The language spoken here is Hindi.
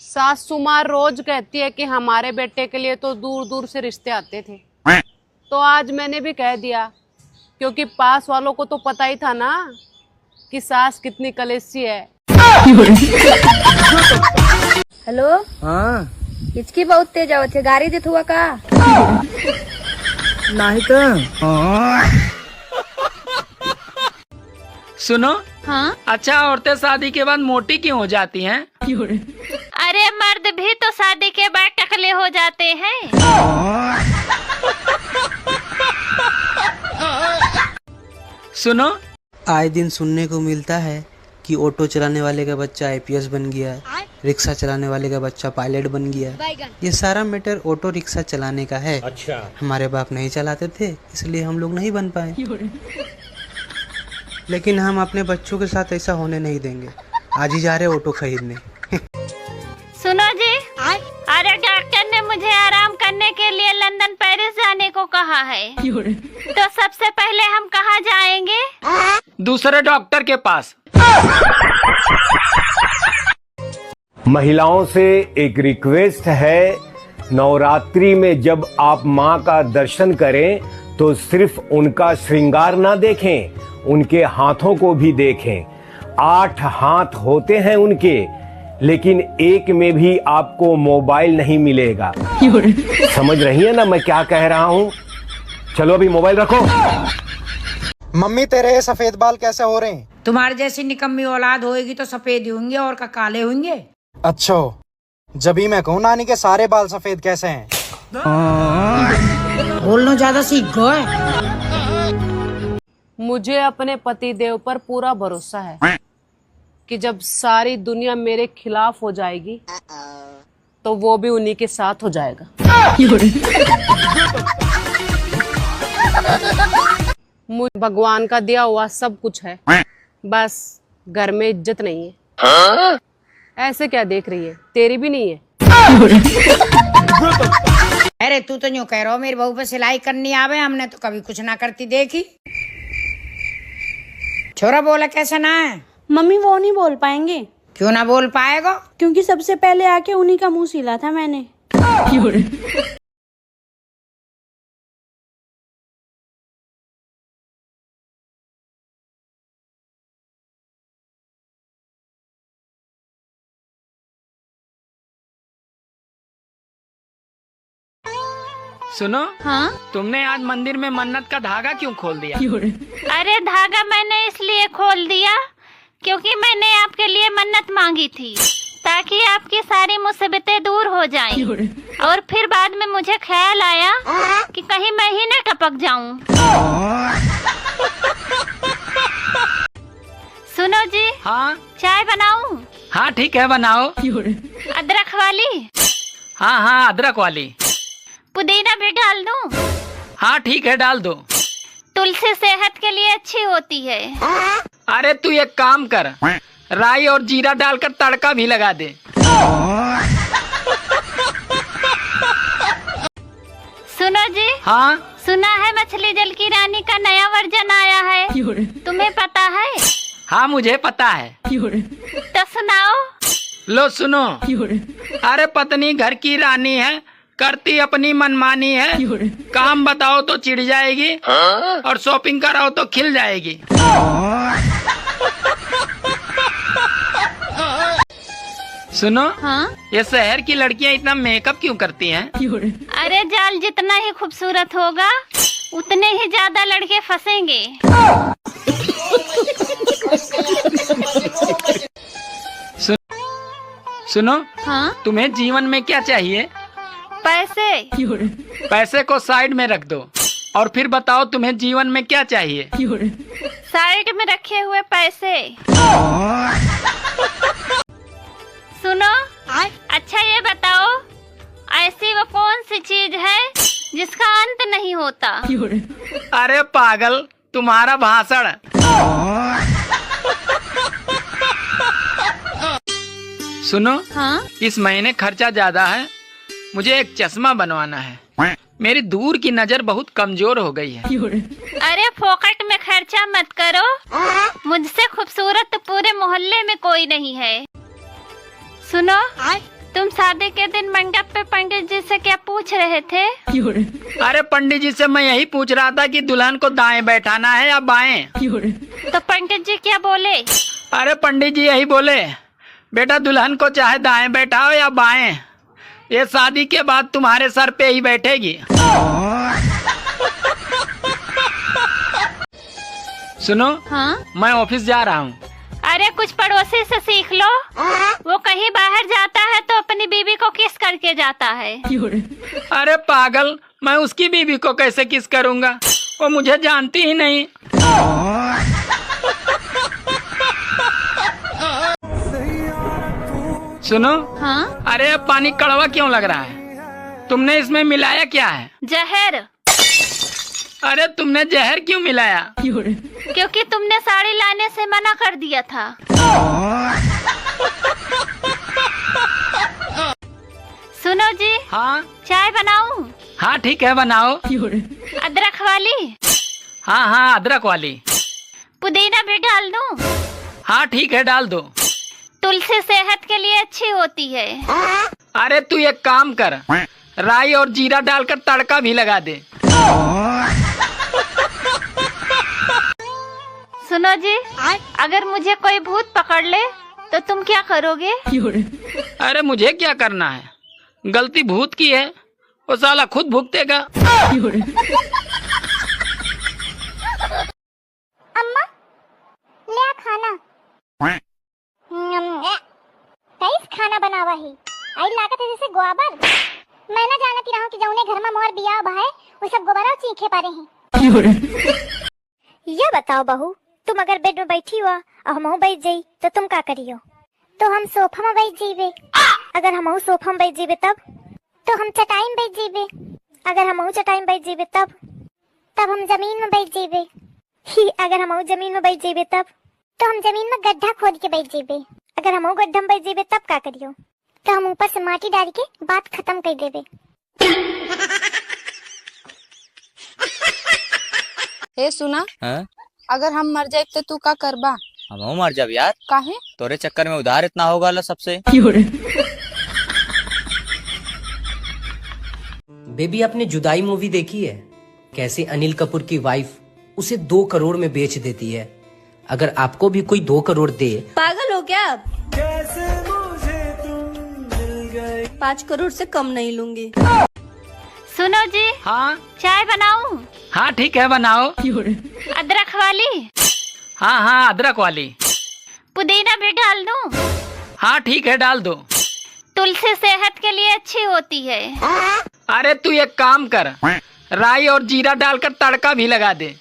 सासू माँ रोज कहती है कि हमारे बेटे के लिए तो दूर दूर से रिश्ते आते थे, तो आज मैंने भी कह दिया, क्योंकि पास वालों को तो पता ही था ना कि सास कितनी कलेसी है। हेलो। हाँ हिचकी बहुत तेज आवत है, गाड़ी देत हुआ का? नहीं तो सुनो। हाँ? अच्छा, औरतें शादी के बाद मोटी क्यों हो जाती हैं? अरे मर्द भी तो शादी के बाद टकले हो जाते हैं। सुनो। आए दिन सुनने को मिलता है कि ऑटो चलाने वाले का बच्चा आईपीएस बन गया, रिक्शा चलाने वाले का बच्चा पायलट बन गया। ये सारा मैटर ऑटो रिक्शा चलाने का है। अच्छा। हमारे बाप नहीं चलाते थे, इसलिए हम लोग नहीं बन पाए, लेकिन हम अपने बच्चों के साथ ऐसा होने नहीं देंगे। आज ही जा रहे ऑटो खरीदने। सुनो जी, अरे डॉक्टर ने मुझे आराम करने के लिए लंदन पेरिस जाने को कहा है, तो सबसे पहले हम कहाँ जाएंगे? दूसरे डॉक्टर के पास। महिलाओं से एक रिक्वेस्ट है, नवरात्रि में जब आप माँ का दर्शन करें तो सिर्फ उनका श्रृंगार ना देखें, उनके हाथों को भी देखें। 8 हाथ होते हैं उनके, लेकिन एक में भी आपको मोबाइल नहीं मिलेगा। समझ रही है ना मैं क्या कह रहा हूँ? चलो अभी मोबाइल रखो। मम्मी तेरे सफेद बाल कैसे हो रहे हैं? तुम्हारे जैसी निकम्मी औलाद होएगी तो सफेद ही होंगे और का काले होंगे। अच्छा, जब ही मैं कहूँ नानी के सारे बाल सफेद कैसे हैं? बोलना ज्यादा सीख गए। मुझे अपने पति देव पर पूरा भरोसा है कि जब सारी दुनिया मेरे खिलाफ हो जाएगी तो वो भी उन्हीं के साथ हो जाएगा। मुझे भगवान का दिया हुआ सब कुछ है, बस घर में इज्जत नहीं है। ऐसे क्या देख रही है, तेरी भी नहीं है? अरे तू तो यूँ कह रहा हो मेरी बहू पे सिलाई करनी आवे, हमने तो कभी कुछ ना करती देखी। छोरा बोला कैसा ना है? मम्मी वो नहीं बोल पाएंगे। क्यों ना बोल पाएगा? क्योंकि सबसे पहले आके उन्हीं का मुंह सिला था मैंने। सुनो। हाँ? तुमने आज मंदिर में मन्नत का धागा क्यों खोल दिया? अरे धागा मैंने इसलिए खोल दिया क्योंकि मैंने आपके लिए मन्नत मांगी थी, ताकि आपकी सारी मुसीबतें दूर हो जाएं। और फिर बाद में मुझे ख्याल आया कि कहीं मैं ही न टपक जाऊं। सुनो जी। हाँ? चाय बनाऊं? हाँ ठीक है, बनाओ। अदरक वाली? हाँ हाँ, अदरक वाली। पुदीना भी डाल दूं? हाँ ठीक है, डाल दो। तुलसी सेहत के लिए अच्छी होती है। अरे तू एक काम कर, राई और जीरा डालकर तड़का भी लगा दे। सुनो जी। हाँ? सुना है मछली जल की रानी का नया वर्जन आया है, तुम्हें पता है? हाँ मुझे पता है। तो सुनाओ। लो सुनो। अरे पत्नी घर की रानी है, करती अपनी मनमानी है, काम बताओ तो चिढ़ जाएगी और शॉपिंग कराओ तो खिल जाएगी। सुनो। हाँ? ये शहर की लड़कियां इतना मेकअप क्यों करती हैं? अरे जाल जितना ही खूबसूरत होगा उतने ही ज्यादा लड़के फंसेंगे। सुनो। हाँ? तुम्हें जीवन में क्या चाहिए? पैसे। पैसे को साइड में रख दो और फिर बताओ तुम्हें जीवन में क्या चाहिए? साइड में रखे हुए पैसे। सुनो। अच्छा ये बताओ, ऐसी वो कौन सी चीज है जिसका अंत नहीं होता? अरे पागल, तुम्हारा भाषण। सुनो। हाँ? इस महीने खर्चा ज्यादा है, मुझे एक चश्मा बनवाना है। मेरी दूर की नजर बहुत कमजोर हो गई है। अरे फोकट में खर्चा मत करो, मुझसे खूबसूरत तो पूरे मोहल्ले में कोई नहीं है। सुनो। शादी के दिन मंडप पे पंडित जी से क्या पूछ रहे थे? अरे पंडित जी से मैं यही पूछ रहा था कि दुल्हन को दाएं बैठाना है या बाएं। तो पंडित जी क्या बोले? अरे पंडित जी यही बोले, बेटा दुल्हन को चाहे दाएं बैठाओ या बाएं, ये शादी के बाद तुम्हारे सर पे ही बैठेगी। सुनो, हाँ? मैं ऑफिस जा रहा हूँ। अरे कुछ पड़ोसी से सीख लो, वो कहीं बाहर जाता है तो अपनी बीवी को किस करके जाता है। अरे पागल, मैं उसकी बीवी को कैसे किस करूँगा, वो मुझे जानती ही नहीं। सुनो, हाँ? अरे अब पानी कड़वा क्यों लग रहा है? तुमने इसमें मिलाया क्या है? जहर। अरे तुमने जहर क्यों मिलाया? क्योंकि तुमने साड़ी लाने से मना कर दिया था। सुनो जी। हाँ? चाय बनाऊं? हाँ ठीक है, बनाओ। अदरक वाली? हाँ हाँ, अदरक वाली। पुदीना भी डाल दूं? हाँ ठीक है, डाल दो। तुलसी सेहत के लिए अच्छी होती है। अरे तू एक काम कर, राई और जीरा डालकर तड़का भी लगा दे। सुनो जी, अगर मुझे कोई भूत पकड़ ले तो तुम क्या करोगे? अरे मुझे क्या करना है, गलती भूत की है, वो साला खुद भुगतेगा। अम्मा ले खाना। कैस खाना बनावा ही आई लागत है जैसे गोबर। मैं ना जानती रहूं कि जौने घर में मोर बिया भाई वो सब गोबरा चीखे पारे हैं। ये बताओ बहू, तुम अगर बेड में बैठी हुआ और हमहू बैठ जाई तो तुम क्या करियो? तो हम सोफा में बैठ जीवे। अगर हमहू सोफा में बैठ जीवे तब? तो हम चटाई में बैठ जीवे। अगर हमहू चटाई में बैठ जीवे तब? तब हम जमीन में बैठ जीवे। ही अगर हमहू जमीन में बैठ जीवे तब? तो हम जमीन में गड्ढा खोद के बैठ जीवे। अगर हमहू गड्ढा में बैठ जीवे तब क्या करियो? तो हम ऊपर से माटी डाल के बात खत्म कर देवे। ए सुना, हाँ? अगर हम मर जाए तो तू का करबा? हम मर जाब यार, काहे? तोरे चक्कर में उधार इतना होगा ला सबसे। बेबी आपने जुदाई मूवी देखी है? कैसे अनिल कपूर की वाइफ उसे 2 करोड़ में बेच देती है। अगर आपको भी कोई 2 करोड़ दे। पागल हो क्या आप? 5 करोड़ से कम नहीं लूंगी। सुनो जी। हाँ? चाय बनाऊं? हाँ ठीक है, बनाओ। अदरक वाली? हाँ हाँ, अदरक वाली। पुदीना भी डाल दूं? हाँ ठीक है, डाल दो। तुलसी सेहत के लिए अच्छी होती है। अरे तू एक काम कर, राई और जीरा डालकर तड़का भी लगा दे।